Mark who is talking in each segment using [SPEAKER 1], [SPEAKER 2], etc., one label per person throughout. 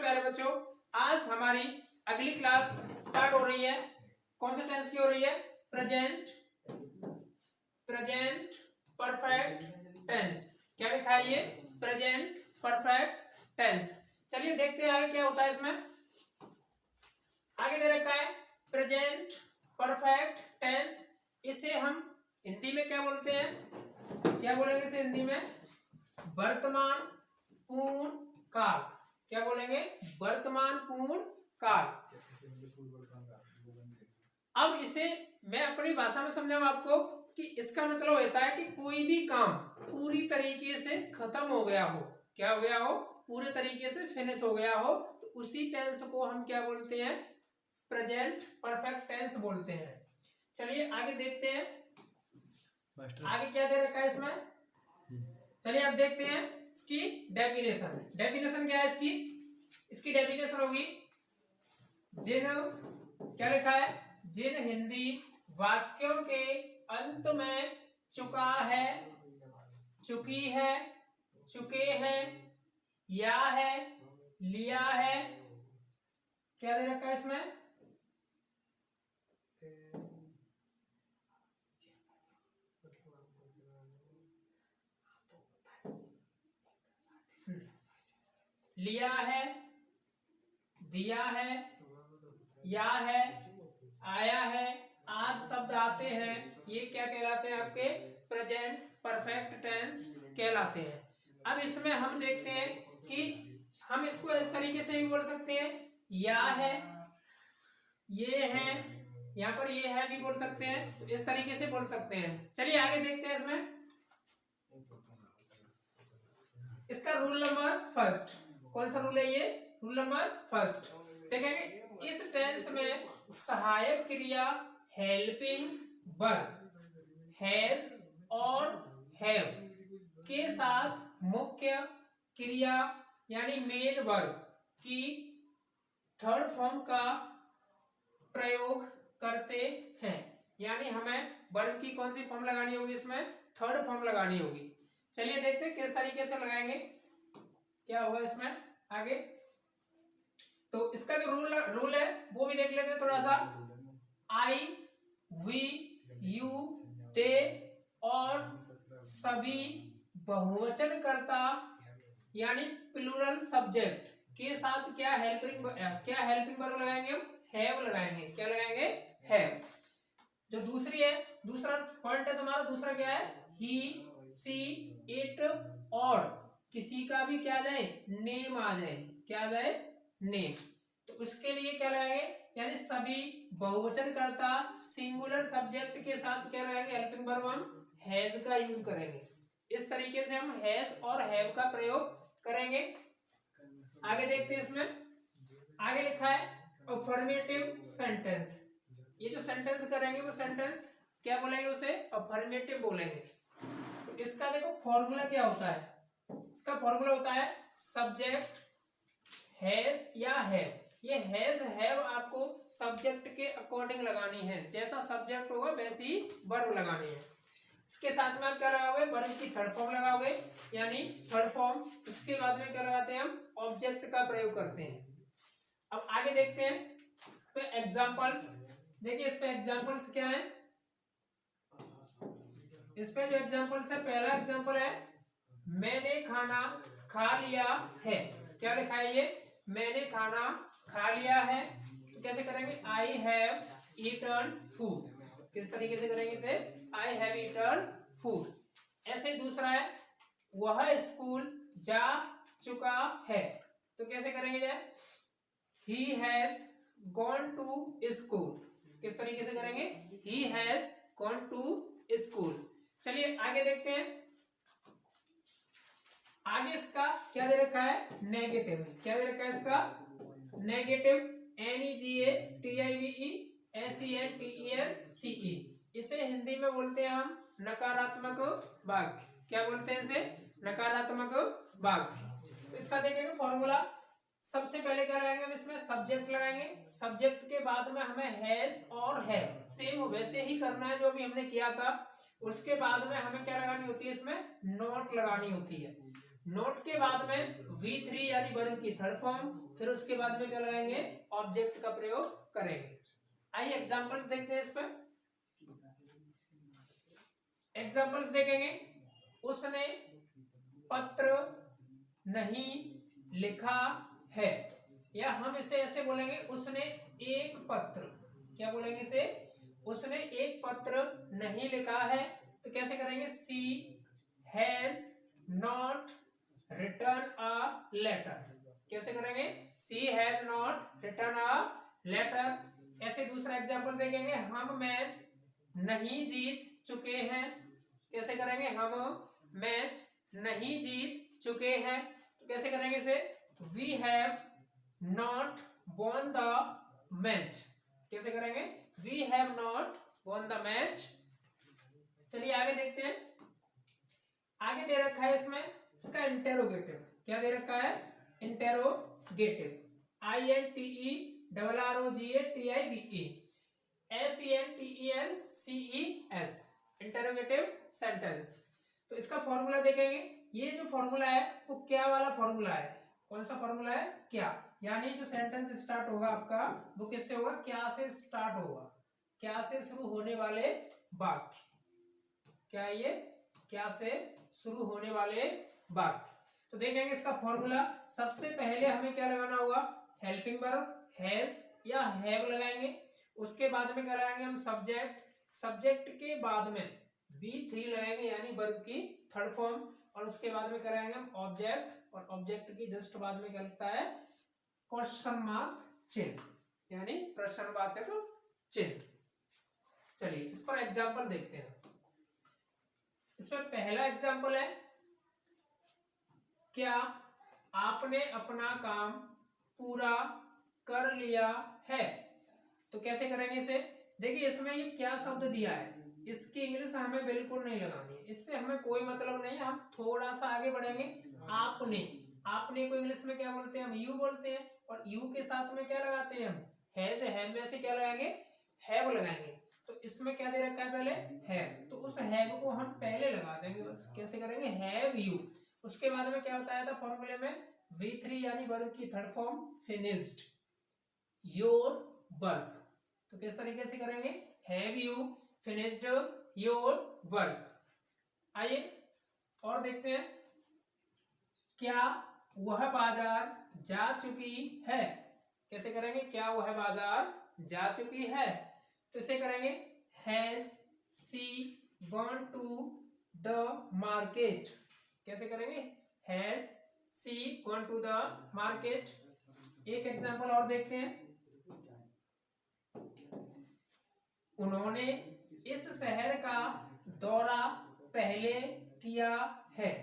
[SPEAKER 1] प्यारे बच्चों, आज हमारी अगली क्लास स्टार्ट हो रही है। कौन सा टेंस की हो रही है? Present present perfect tense. क्या लिखा है ये? Present perfect tense. चलिए देखते हैं आगे क्या होता है इसमें। आगे दे रखा है प्रेजेंट परफेक्ट टेंस। इसे हम हिंदी में क्या बोलते हैं? क्या बोलेंगे इसे हिंदी में? वर्तमान पूर्ण काल। क्या बोलेंगे? वर्तमान पूर्ण काल। अब इसे मैं अपनी भाषा में समझाऊं आपको कि इसका मतलब होता है कि कोई भी काम पूरी तरीके से खत्म हो गया हो। क्या हो गया हो? पूरे तरीके से फिनिश हो गया हो, तो उसी टेंस को हम क्या बोलते हैं? प्रेजेंट परफेक्ट टेंस बोलते हैं। चलिए आगे देखते हैं आगे क्या दे रखा है इसमें। चलिए अब देखते हैं इसकी डेफिनेशन। डेफिनेशन क्या है इसकी? इसकी डेफिनेशन होगी जिन, क्या लिखा है? जिन हिंदी वाक्यों के अंत में चुका है, चुकी है, चुके हैं, या है, लिया है। क्या दे रखा है इसमें? लिया है, दिया है, या है, आया है, आज शब्द आते हैं। ये क्या कहलाते हैं? आपके प्रेजेंट परफेक्ट टेंस कहलाते हैं। अब इसमें हम देखते हैं कि हम इसको इस तरीके से भी बोल सकते हैं, या है, ये है, यहाँ पर ये है भी बोल सकते हैं, तो इस तरीके से बोल सकते हैं। चलिए आगे देखते हैं इसमें इसका रूल नंबर फर्स्ट। कौन सा रूल है ये? Rule number first. देखेंगे इस टेंस में सहायक क्रिया हेल्पिंग वर्ब हैज और हैव के साथ मुख्य क्रिया यानी मेन वर्ब की थर्ड फॉर्म का प्रयोग करते हैं। यानी हमें वर्ब की कौन सी फॉर्म लगानी होगी? इसमें थर्ड फॉर्म लगानी होगी। चलिए देखते हैं किस तरीके से लगाएंगे, क्या होगा इसमें आगे। तो इसका जो रूल है वो भी देख लेते हैं थोड़ा सा। आई, वी, यू, दे और सभी बहुवचन कर्ता यानी प्लूरल सब्जेक्ट के साथ क्या हेल्पिंग वर्ब लगाएंगे? हम हैव लगाएंगे। क्या लगाएंगे? हैव। जो दूसरी है, दूसरा पॉइंट है तुम्हारा, दूसरा क्या है? ही, सी, इट और किसी का भी क्या जाए? नेम आ जाए। क्या आ जाए? नेम। तो उसके लिए क्या लगाएंगे? यानी सभी बहुवचन कर्ता सिंगुलर सब्जेक्ट के साथ क्या लगाएंगे? हेल्पिंग वर्ब हम हैज का यूज करेंगे। इस तरीके से हम हैज और हैव का प्रयोग करेंगे। आगे देखते हैं इसमें आगे लिखा है अफर्मेटिव सेंटेंस। ये जो सेंटेंस करेंगे वो सेंटेंस क्या बोलेंगे? उसे अफर्मेटिव बोलेंगे। तो इसका देखो फॉर्मूला क्या होता है। इसका फॉर्मूला होता है सब्जेक्ट हैज या हैव। ये हैज हैव आपको सब्जेक्ट के अकॉर्डिंग लगानी है। जैसा सब्जेक्ट होगा वैसी ही वर्ब लगानी है। इसके साथ में आप क्या लगाओगे? वर्ब की थर्ड फॉर्म लगाओगे यानी थर्ड फॉर्म। उसके बाद में क्या लगाते हैं? हम ऑब्जेक्ट का प्रयोग करते हैं। अब आगे देखते हैं इस पे एग्जांपल्स। देखिए इस पे एग्जांपल्स क्या है। इस पे जो एग्जांपल्स है, पहला एग्जांपल है मैंने खाना खा लिया है। क्या लिखा है ये? मैंने खाना खा लिया है। तो कैसे करेंगे? I have eaten food. किस तरीके से करेंगे इसे? I have eaten food. ऐसे दूसरा है वह स्कूल जा चुका है। तो कैसे करेंगे? He has gone to school. किस तरीके से करेंगे? He has gone to school. चलिए आगे देखते हैं। आगे इसका क्या दे रखा है? नेगेटिव। क्या दे रखा है इसका? नेगेटिव NEGATIVE इसे हिंदी में बोलते हैं हम नकारात्मक वाक्य। क्या बोलते हैं इसे? नकारात्मक वाक्य। तो इसका देखेंगे फॉर्मूला। सबसे पहले क्या लगाएंगे? हम इसमें सब्जेक्ट लगाएंगे। सब्जेक्ट के बाद में हमें हैज और हैव सेम वैसे ही करना है जो भी हमने किया था। उसके बाद में हमें क्या लगानी होती है? इसमें नॉट लगानी होती है। नॉट के बाद में V3 यानी वर्ब की थर्ड फॉर्म, फिर उसके बाद में क्या लगाएंगे, ऑब्जेक्ट का प्रयोग करेंगे। आइए एग्जांपल्स देखते हैं इस पर। एग्जांपल्स देखेंगे, उसने पत्र नहीं लिखा है, या हम इसे ऐसे बोलेंगे, उसने एक पत्र, क्या बोलेंगे इसे, उसने एक पत्र नहीं लिखा है। तो कैसे करेंगे, she has not return a letter. कैसे करेंगे, she has not return a letter. ऐसे दूसरा एग्जांपल देखेंगे, हम मैच नहीं जीत चुके हैं। कैसे करेंगे, हम मैच नहीं जीत चुके हैं। तो कैसे करेंगे इसे, we have not won the match. कैसे करेंगे, we have not won the match. चलिए आगे देखते हैं। आगे दे रखा है इसमें इसका इंटेरोगेटिव, क्या दे रखा है, interrogative, INTERROGATIVE SENTENCES, interrogative sentence. तो इसका फॉर्मूला देखेंगे, ये जो फॉर्मूला है वो क्या वाला फॉर्मूला है, कौन सा फॉर्मूला है, क्या, यानी जो सेंटेंस स्टार्ट होगा आपका वो किससे होगा, क्या से स्टार्ट होगा, क्या से शुरू होने वाले वाक्य, क्या ये, क्या से शुरू होने वाले वाक्य। तो देखेंगे इसका फॉर्मूला, सबसे पहले हमें क्या लगाना होगा, हेल्पिंग वर्ब हैज या हैव लगाएंगे। उसके बाद में क्या लगाएंगे हम, सब्जेक्ट, सब्जेक्ट के बाद में V3 लगाएंगे यानी वर्ब की थर्ड फॉर्म, और उसके बाद में कराएंगे हम ऑब्जेक्ट, और ऑब्जेक्ट की जस्ट बाद में क्या लगता है, क्वेश्चन मार्क चिन्ह, यानी प्रश्नवाचक चिन्ह। चलिए इस पर एग्जांपल देखते हैं। इसमें पहला एग्जांपल है, क्या आपने अपना काम पूरा कर लिया है। तो कैसे करेंगे इसे, देखिए इसमें ये क्या शब्द दिया है, इसकी इंग्लिश हमें बिल्कुल नहीं लगानी है, इससे हमें कोई मतलब नहीं है। हम थोड़ा सा आगे बढ़ेंगे, आपने, आपने को इंग्लिश में क्या बोलते हैं, हम यू बोलते हैं, और यू के साथ में क्या लगाते हैं हम, हैज, हैव में से क्या लगाएंगे, हैव लगाएंगे। तो इसमें क्या दे रखा है, पहले हैव, तो उस हैव को हम पहले लगा देंगे बस। कैसे करेंगे, हैव यू। उसके बाद में क्या बताया था फॉर्मूले में, V3 यानी वर्ब की third form, finished your work. तो किस तरीके से करेंगे, have you finished your work. आइए और देखते हैं, क्या वह बाजार जा चुकी है। कैसे करेंगे, क्या वह बाजार जा चुकी है। तो इसे करेंगे, has she gone to the market. कैसे करेंगे, has she gone to the market. एक एग्जांपल और देखते हैं, उन्होंने इस शहर का दौरा पहले किया है।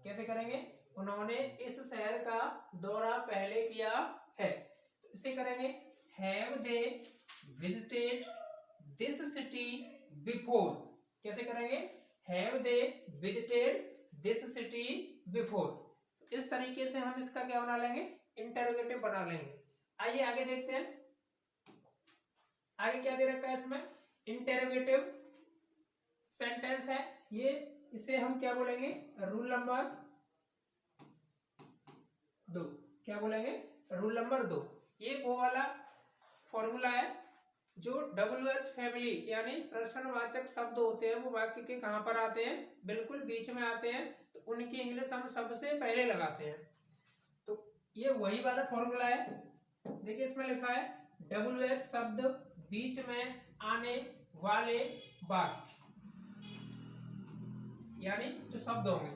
[SPEAKER 1] कैसे करेंगे, उन्होंने इस शहर का दौरा पहले किया है। तो इसे करेंगे, have they visited this city before. कैसे करेंगे, have they visited this city before. इस तरीके से हम इसका क्या बना लेंगे, इंटरोगेटिव बना लेंगे। आइए आगे देखते हैं, आगे क्या दे रखा है इसमें, इंटेरोगेटिव सेंटेंस है ये, इसे हम क्या बोलेंगे, रूल नंबर 2। क्या बोलेंगे, रूल नंबर 2। ये वो वाला फॉर्मूला है जो WH फैमिली यानी प्रश्नवाचक शब्द होते हैं वो वाक्य के कहां पर आते हैं, बिल्कुल बीच में आते हैं, तो उनकी इंग्लिश हम सबसे पहले लगाते हैं। तो ये वही वाला फॉर्मूला है। देखिए इसमें लिखा है, WH शब्द बीच में आने वाले वाक्य, यानी जो शब्द होंगे,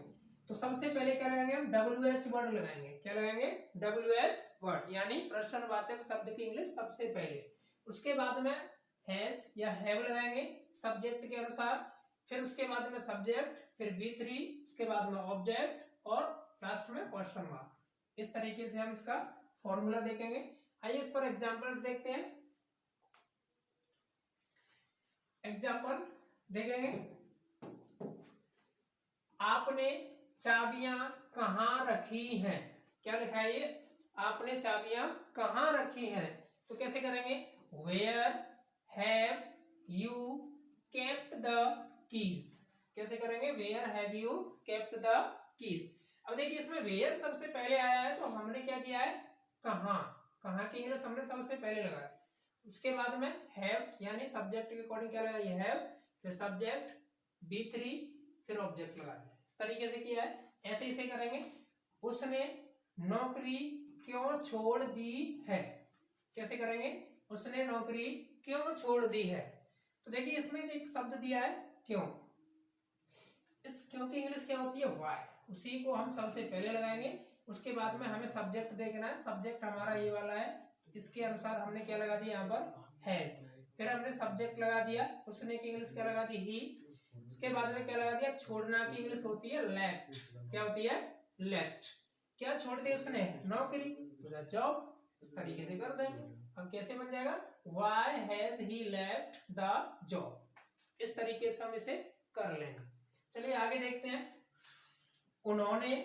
[SPEAKER 1] तो सबसे पहले क्या लगाएंगे हम, WH वर्ड लगाएंगे। क्या लगाएंगे, WH वर्ड, यानी प्रश्नवाचक शब्द की इंग्लिश सबसे पहले। उसके बाद में हैज या हैव लगाएंगे सब्जेक्ट के अनुसार, फिर उसके बाद में सब्जेक्ट, फिर V3, उसके बाद में ऑब्जेक्ट, और लास्ट में क्वेश्चन मार्क। इस तरीके से हम इसका फॉर्मूला देखेंगे। आइए इस पर एग्जांपल्स देखते हैं। एग्जांपल देखेंगे, आपने चाबियां कहाँ रखी हैं। क्या लिखा है ये, आपने चाबियां कहाँ रखी हैं। तो कैसे करेंगे, where have you kept the keys. कैसे करेंगे, where have you kept the keys. अब देखिए इसमें वेयर सबसे पहले आया है तो हमने क्या किया है, कहाँ, कहाँ की इंग्लिश हमने सबसे पहले लगाया। उसके बाद में हैव यानी सब्जेक्ट के अकॉर्डिंग क्या लगाया, हैव, फिर सब्जेक्ट B3, फिर ऑब्जेक्ट लगा दिया। इस तरीके से किया है। ऐसे इसे करेंगे, उसने नौकरी क्यों छोड़ दी है। कैसे करेंगे, उसने नौकरी क्यों छोड़ दी है। तो देखिए इसमें जो एक शब्द दिया है क्यों, इस क्यों की इंग्लिश क्या होती है, वाई। उसी को हम सबसे पहले लगाएंगे। उसके बाद में हमें सब्जेक्ट देखना है, सब्जेक्ट हमारा ये वाला है, इसके अनुसार हमने क्या लगा दिया यहाँ पर, हैज। फिर हमने सब्जेक्ट लगा दिया, उसने की इंग्लिश क्या लगा दी, ही। उसके बाद में क्या लगा दिया, छोड़ना की इंग्लिश होती है लेफ्ट। क्या होती है, लेफ्ट। क्या छोड़ दी उसने, नौकरी, तो जॉब। इस तरीके से कर देंगे। अब कैसे बन जाएगा, why has he left the job. इस तरीके से हम इसे कर लेंगे। चलिए आगे देखते हैं, उन्होंने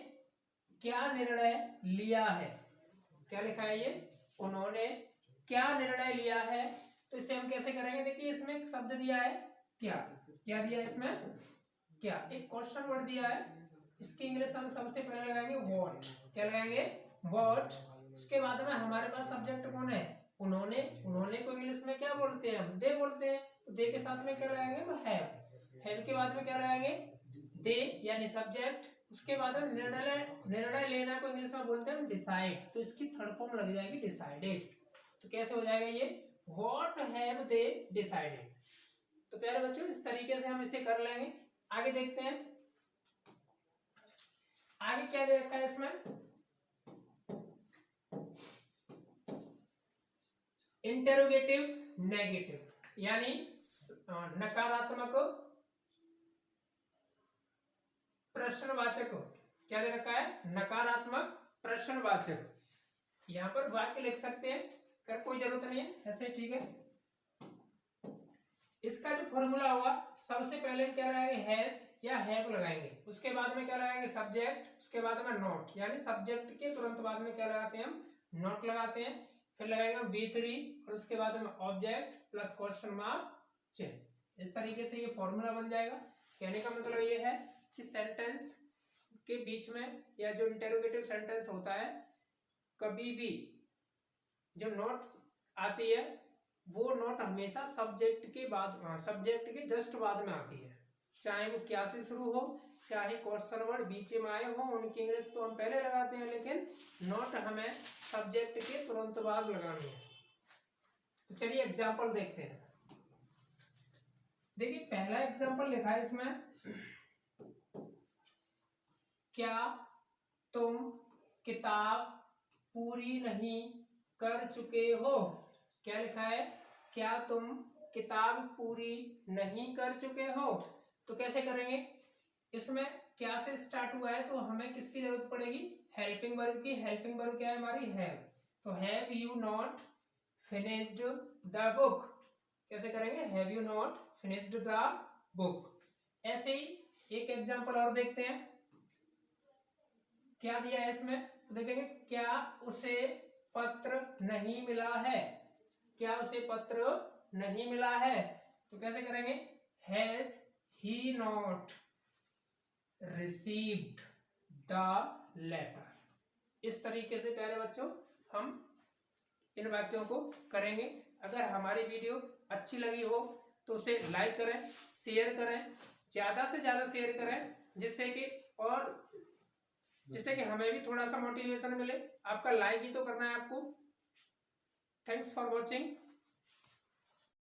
[SPEAKER 1] क्या निर्णय लिया है। क्या लिखा है ये, उन्होंने क्या निर्णय लिया है। तो इसे हम कैसे करेंगे, देखिए इसमें एक शब्द दिया है क्या, क्या दिया है इसमें, क्या, एक क्वेश्चन वर्ड दिया है। इसकी इंग्लिश हम सबसे पहले लगाएंगे व्हाट। क्या लगाएंगे, व्हाट। उसके बाद में हमारे पास सब्जेक्ट कौन है, उन्होंने। उन्होंने को इंग्लिश में क्या बोलते हैं, हम दे बोलते हैं। तो दे के साथ में क्या लगाएंगे, वो हैव के बाद में क्या लगाएंगे, दे यानी सब्जेक्ट। उसके बाद में निर्णय लेना को इंग्लिश में बोलते हैं डिसाइड। तो इसकी थर्ड फॉर्म लग जाएगी डिसाइडेड। तो कैसे हो जाएगा ये, व्हाट हैव दे डिसाइडेड। तो प्यारे बच्चों इस तरीके से हम इसे कर लेंगे। आगे देखते हैं, आगे क्या दे रखा है इसमें, इंटेरोगेटिव नेगेटिव यानी नकारात्मक प्रश्नवाचक। क्या दे रखा है, नकारात्मक प्रश्नवाचक। यहां पर वाक्य लिख सकते हैं, कर कोई जरूरत नहीं है, ऐसे ठीक है। इसका जो फॉर्मूला होगा, सबसे पहले क्या लगाएंगे, हैज या हैव लगाएंगे। उसके बाद में क्या लगाएंगे, सब्जेक्ट। उसके बाद में नॉट यानी सब्जेक्ट के तुरंत बाद में क्या लगाते हैं, हम नॉट लगाते हैं। फिर लगाएंगे B3 और उसके बाद में ऑब्जेक्ट प्लस क्वेश्चन मार्क चिन्ह। इस तरीके से ये फॉर्मूला बन जाएगा। कहने का मतलब ये है कि सेंटेंस के बीच में या जो इंटेरोगेटिव सेंटेंस होता है, कभी भी जो नोट्स आती है वो नोट हमेशा सब्जेक्ट के बाद, सब्जेक्ट के जस्ट बाद में आती है। चाहे वो क्या से शुरू हो, चाहे क्वेश्चन वर्ड बीच में आए हो, उनकी इंग्लिश तो हम पहले लगाते हैं, लेकिन नोट हमें सब्जेक्ट के तुरंत बाद लगानी है। तो चलिए एग्जांपल देखते हैं। देखिए पहला एग्जांपल लिखा है इसमें, क्या तुम किताब पूरी नहीं कर चुके हो। क्या लिखा है, क्या तुम किताब पूरी नहीं कर चुके हो। तो कैसे करेंगे, इसमें क्या से स्टार्ट हुआ है तो हमें किसकी जरूरत पड़ेगी, हेल्पिंग वर्ब की। हेल्पिंग वर्ब क्या है हमारी, हैव। तो have you not finished the book. कैसे करेंगे, have you not finished the book. ऐसे ही एक एग्जांपल और देखते हैं, क्या दिया है इसमें। तो देखेंगे, क्या उसे पत्र नहीं मिला है। क्या उसे पत्र नहीं मिला है। तो कैसे करेंगे, has he not received the letter. इस तरीके से प्यारे बच्चों हम इन वाक्यों को करेंगे। अगर हमारी वीडियो अच्छी लगी हो तो उसे लाइक करें, शेयर करें, ज्यादा से ज्यादा शेयर करें, जिससे कि हमें भी थोड़ा सा मोटिवेशन मिले। आपका लाइक ही तो करना है आपको। Thanks for watching.